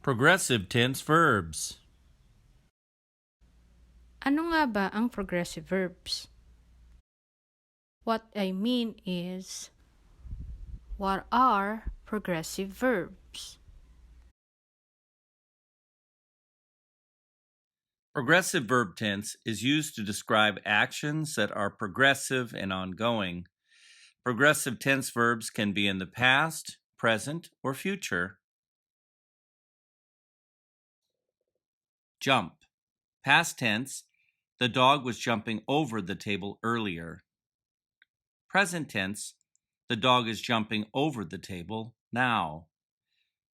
Progressive tense verbs. Ano nga ba ang progressive verbs? What I mean is, what are progressive verbs? Progressive verb tense is used to describe actions that are progressive and ongoing. Progressive tense verbs can be in the past, present, or future. Jump. Past tense, the dog was jumping over the table earlier. Present tense, the dog is jumping over the table now.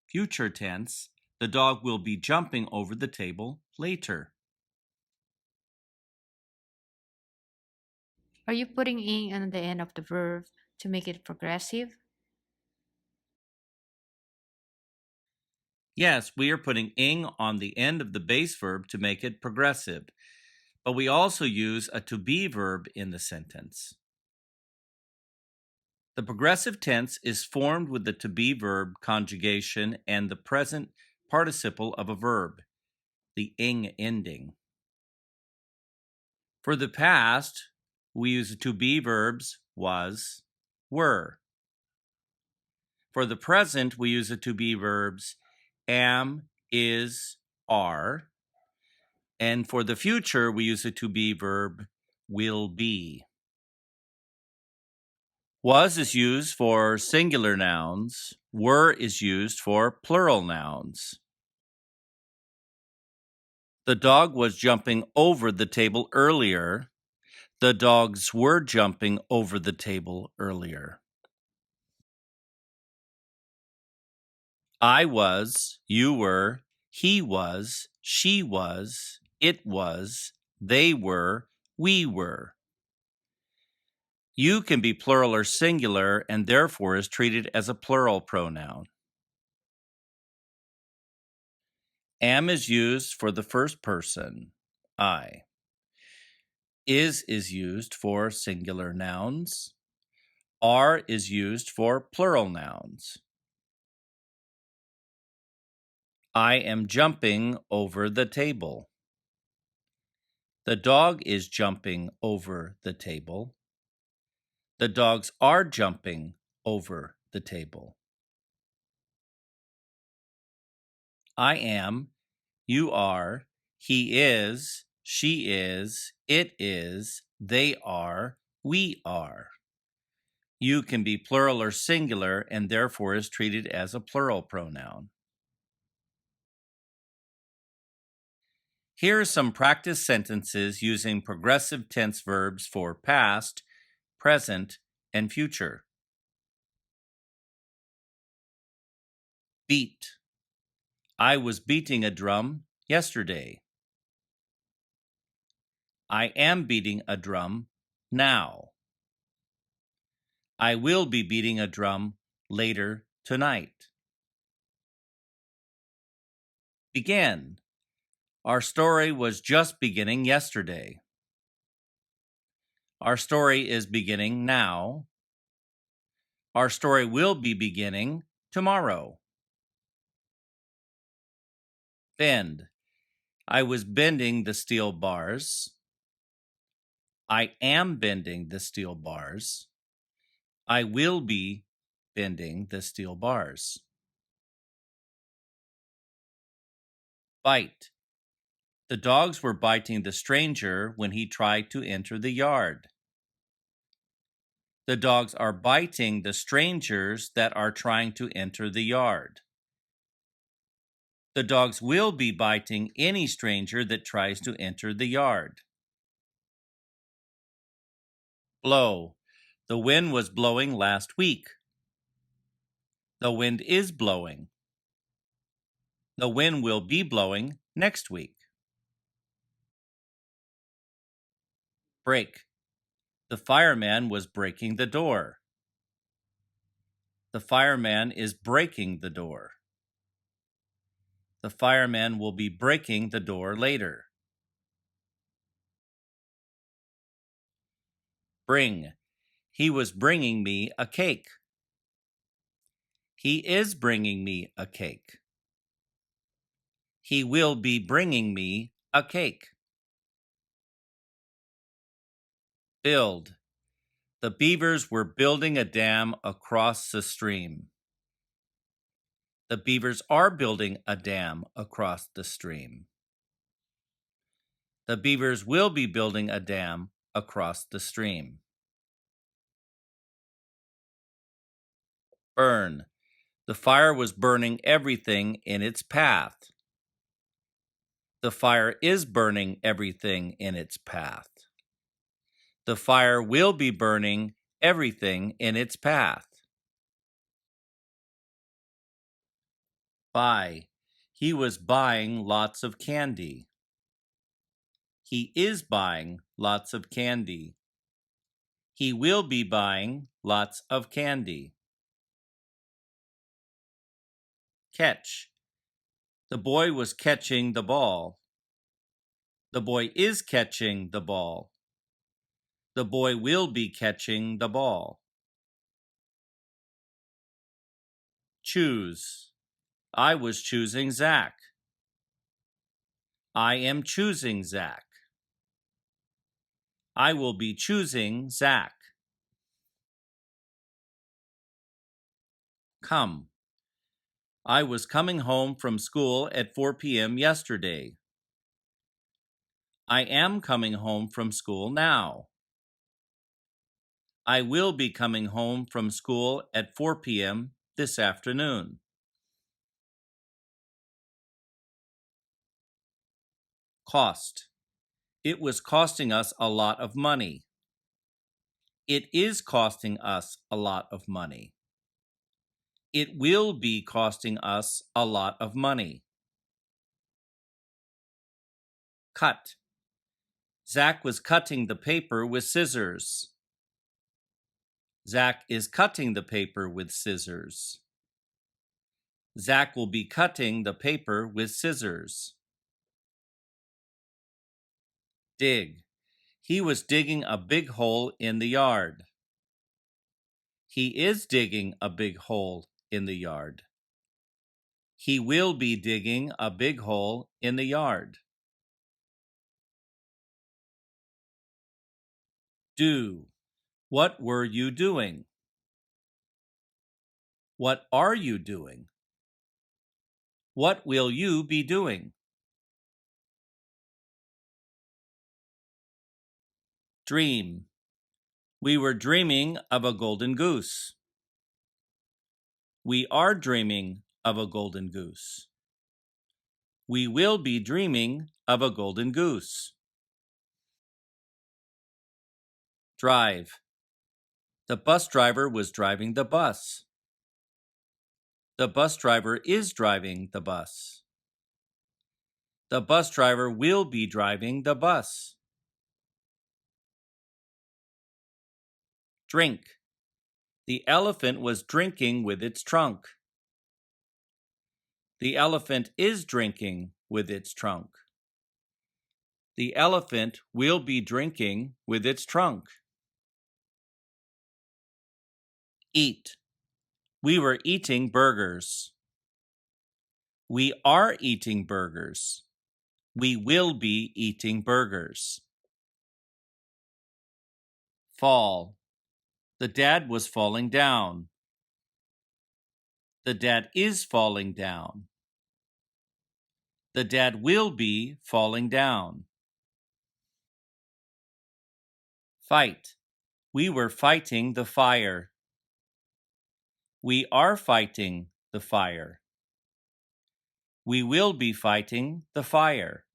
Future tense, the dog will be jumping over the table later. Are you putting ing on the end of the verb to make it progressive? Yes, we are putting ing on the end of the base verb to make it progressive, but we also use a to be verb in the sentence. The progressive tense is formed with the to be verb conjugation and the present participle of a verb, the ing ending. For the past, we use the to be verbs was, were. For the present, we use the to be verbs am, is, are. And for the future, we use the to be verb will be. Was is used for singular nouns. Were is used for plural nouns. The dog was jumping over the table earlier. The dogs were jumping over the table earlier. I was, you were, he was, she was, it was, they were, we were. You can be plural or singular and therefore is treated as a plural pronoun. Am is used for the first person, I. Is used for singular nouns. Are is used for plural nouns. I am jumping over the table. The dog is jumping over the table. The dogs are jumping over the table. I am, you are, he is, she is, it is, they are, we are. You can be plural or singular and therefore is treated as a plural pronoun. Here are some practice sentences using progressive tense verbs for past, present, and future. Beat. I was beating a drum yesterday. I am beating a drum now. I will be beating a drum later tonight. Begin. Our story was just beginning yesterday. Our story is beginning now. Our story will be beginning tomorrow. Bend. I was bending the steel bars. I am bending the steel bars. I will be bending the steel bars. Bite. The dogs were biting the stranger when he tried to enter the yard. The dogs are biting the strangers that are trying to enter the yard. The dogs will be biting any stranger that tries to enter the yard. Blow. The wind was blowing last week. The wind is blowing. The wind will be blowing next week. Break. The fireman was breaking the door. The fireman is breaking the door. The fireman will be breaking the door later. Bring. He was bringing me a cake. He is bringing me a cake. He will be bringing me a cake. Build. The beavers were building a dam across the stream. The beavers are building a dam across the stream. The beavers will be building a dam across the stream. Burn. The fire was burning everything in its path. The fire is burning everything in its path. The fire will be burning everything in its path. Buy. He was buying lots of candy. He is buying lots of candy. He will be buying lots of candy. Catch. The boy was catching the ball. The boy is catching the ball. The boy will be catching the ball. Choose. I was choosing Zach. I am choosing Zach. I will be choosing Zach. Come. I was coming home from school at 4 p.m. yesterday. I am coming home from school now. I will be coming home from school at 4 p.m. this afternoon. Cost. It was costing us a lot of money. It is costing us a lot of money. It will be costing us a lot of money. Cut. Zach was cutting the paper with scissors. Zach is cutting the paper with scissors. Zach will be cutting the paper with scissors. Dig. He was digging a big hole in the yard. He is digging a big hole in the yard. He will be digging a big hole in the yard. Do. What were you doing? What are you doing? What will you be doing? Dream. We were dreaming of a golden goose. We are dreaming of a golden goose. We will be dreaming of a golden goose. Drive. The bus driver was driving the bus. The bus driver is driving the bus. The bus driver will be driving the bus. Drink. The elephant was drinking with its trunk. The elephant is drinking with its trunk. The elephant will be drinking with its trunk. Eat. We were eating burgers. We are eating burgers. We will be eating burgers. Fall. The dad was falling down. The dad is falling down. The dad will be falling down. Fight. We were fighting the fire. We are fighting the fire. We will be fighting the fire.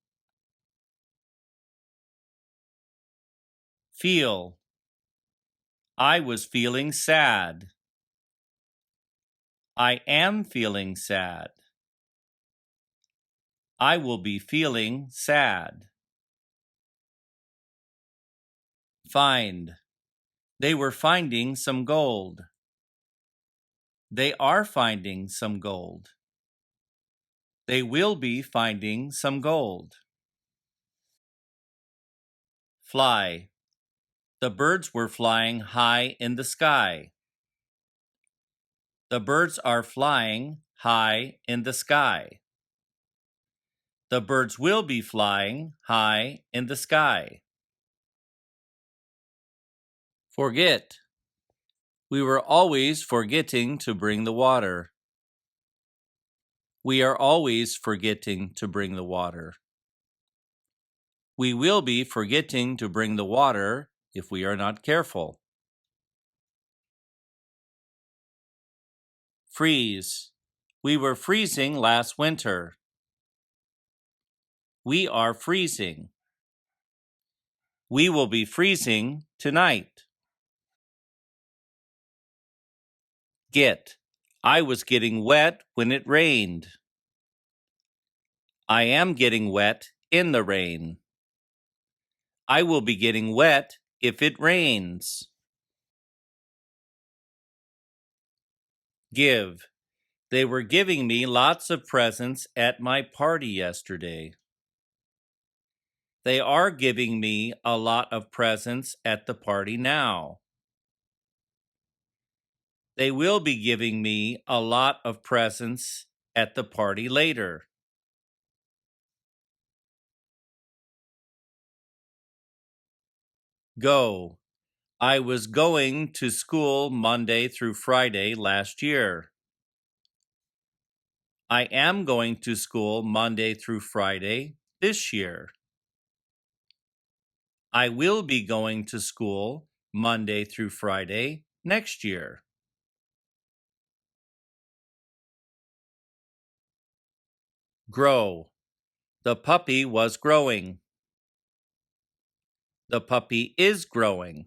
Feel. I was feeling sad. I am feeling sad. I will be feeling sad. Find. They were finding some gold. They are finding some gold. They will be finding some gold. Fly. The birds were flying high in the sky. The birds are flying high in the sky. The birds will be flying high in the sky. Forget. We were always forgetting to bring the water. We are always forgetting to bring the water. We will be forgetting to bring the water if we are not careful. Freeze. We were freezing last winter. We are freezing. We will be freezing tonight. Get. I was getting wet when it rained. I am getting wet in the rain. I will be getting wet if it rains. Give. They were giving me lots of presents at my party yesterday. They are giving me a lot of presents at the party now. They will be giving me a lot of presents at the party later. Go. I was going to school Monday through Friday last year. I am going to school Monday through Friday this year. I will be going to school Monday through Friday next year. Grow. The puppy was growing. The puppy is growing.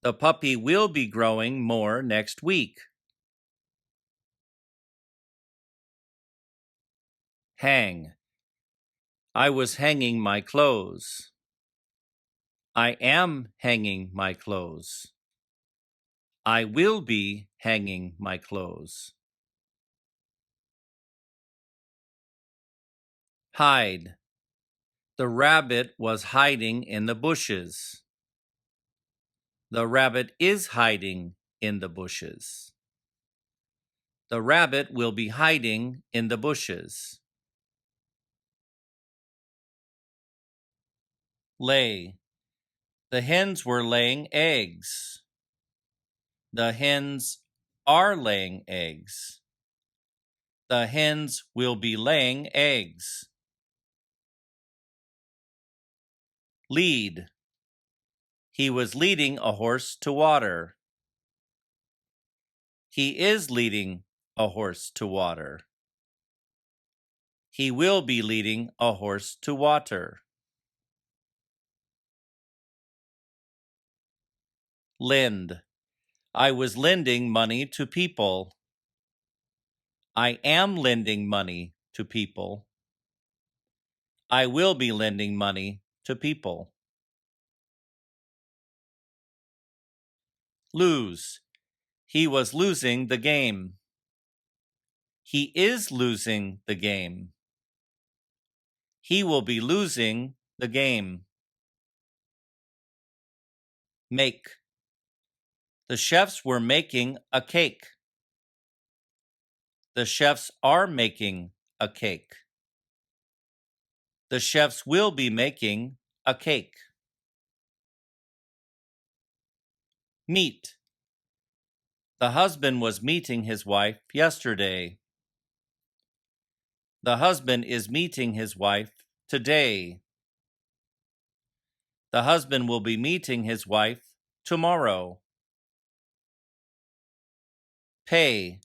The puppy will be growing more next week. Hang. I was hanging my clothes. I am hanging my clothes. I will be hanging my clothes. Hide. The rabbit was hiding in the bushes. The rabbit is hiding in the bushes. The rabbit will be hiding in the bushes. Lay. The hens were laying eggs. The hens are laying eggs. The hens will be laying eggs. Lead. He was leading a horse to water. He is leading a horse to water. He will be leading a horse to water. Lend. I was lending money to people. I am lending money to people. I will be lending money to people. Lose. He was losing the game. He is losing the game. He will be losing the game. Make. The chefs were making a cake. The chefs are making a cake. The chefs will be making a cake. Meet. The husband was meeting his wife yesterday. The husband is meeting his wife today. The husband will be meeting his wife tomorrow. Pay.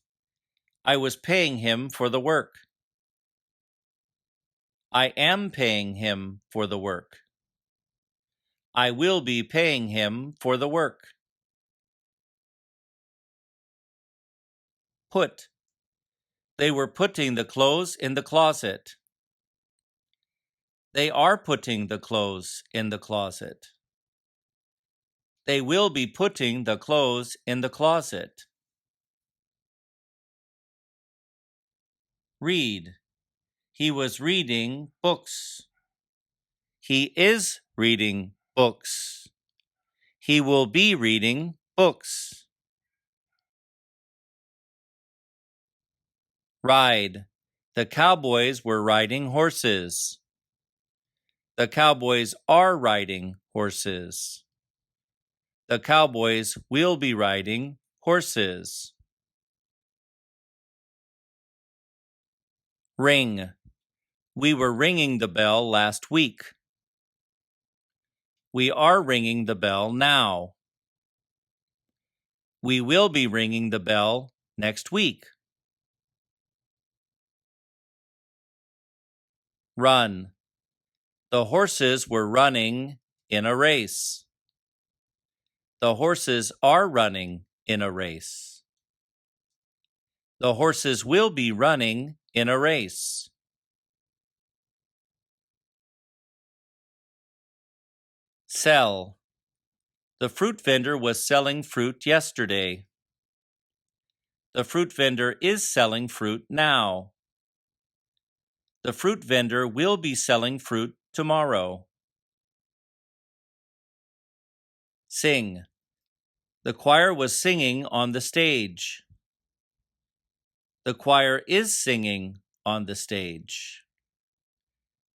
I was paying him for the work. I am paying him for the work. I will be paying him for the work. Put. They were putting the clothes in the closet. They are putting the clothes in the closet. They will be putting the clothes in the closet. Read. He was reading books. He is reading books. He will be reading books. Ride. The cowboys were riding horses. The cowboys are riding horses. The cowboys will be riding horses. Ring. We were ringing the bell last week. We are ringing the bell now. We will be ringing the bell next week. Run. The horses were running in a race. The horses are running in a race. The horses will be running in a race. Sell. The fruit vendor was selling fruit yesterday. The fruit vendor is selling fruit now. The fruit vendor will be selling fruit tomorrow. Sing. The choir was singing on the stage. The choir is singing on the stage.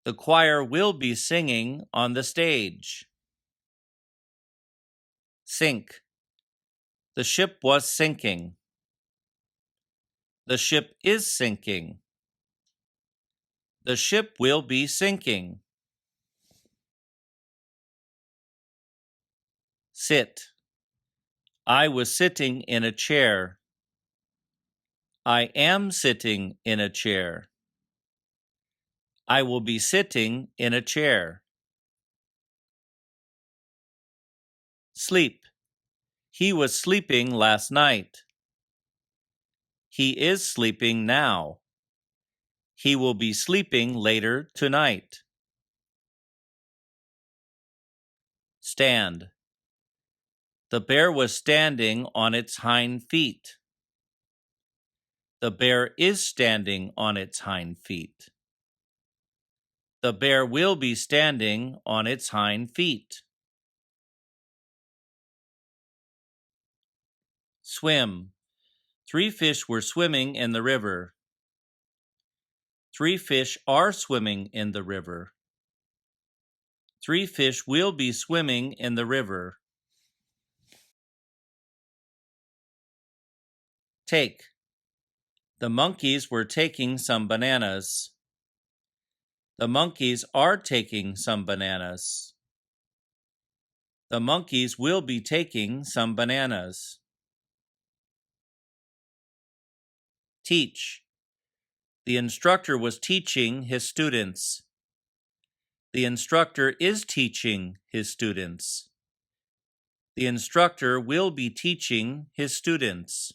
The choir will be singing on the stage. Sink. The ship was sinking. The ship is sinking. The ship will be sinking. Sit. I was sitting in a chair. I am sitting in a chair. I will be sitting in a chair. Sleep. He was sleeping last night. He is sleeping now. He will be sleeping later tonight. Stand. The bear was standing on its hind feet. The bear is standing on its hind feet. The bear will be standing on its hind feet. Swim. 3 fish were swimming in the river. 3 fish are swimming in the river. 3 fish will be swimming in the river. Take. The monkeys were taking some bananas. The monkeys are taking some bananas. The monkeys will be taking some bananas. Teach. The instructor was teaching his students. The instructor is teaching his students. The instructor will be teaching his students.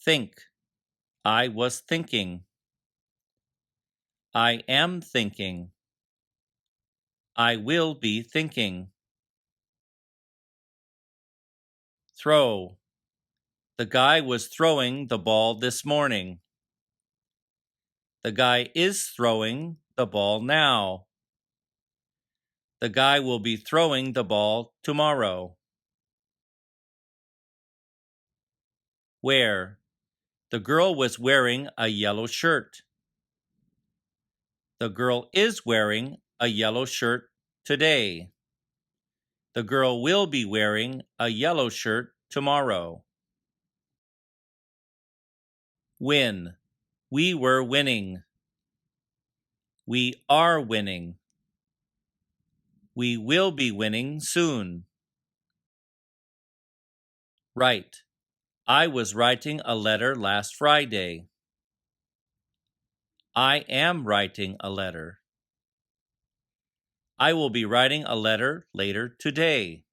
Think. I was thinking. I am thinking. I will be thinking. Throw. The guy was throwing the ball this morning. The guy is throwing the ball now. The guy will be throwing the ball tomorrow. Wear. The girl was wearing a yellow shirt. The girl is wearing a yellow shirt today. The girl will be wearing a yellow shirt tomorrow. Win. We were winning. We are winning. We will be winning soon. Write. I was writing a letter last Friday. I am writing a letter. I will be writing a letter later today.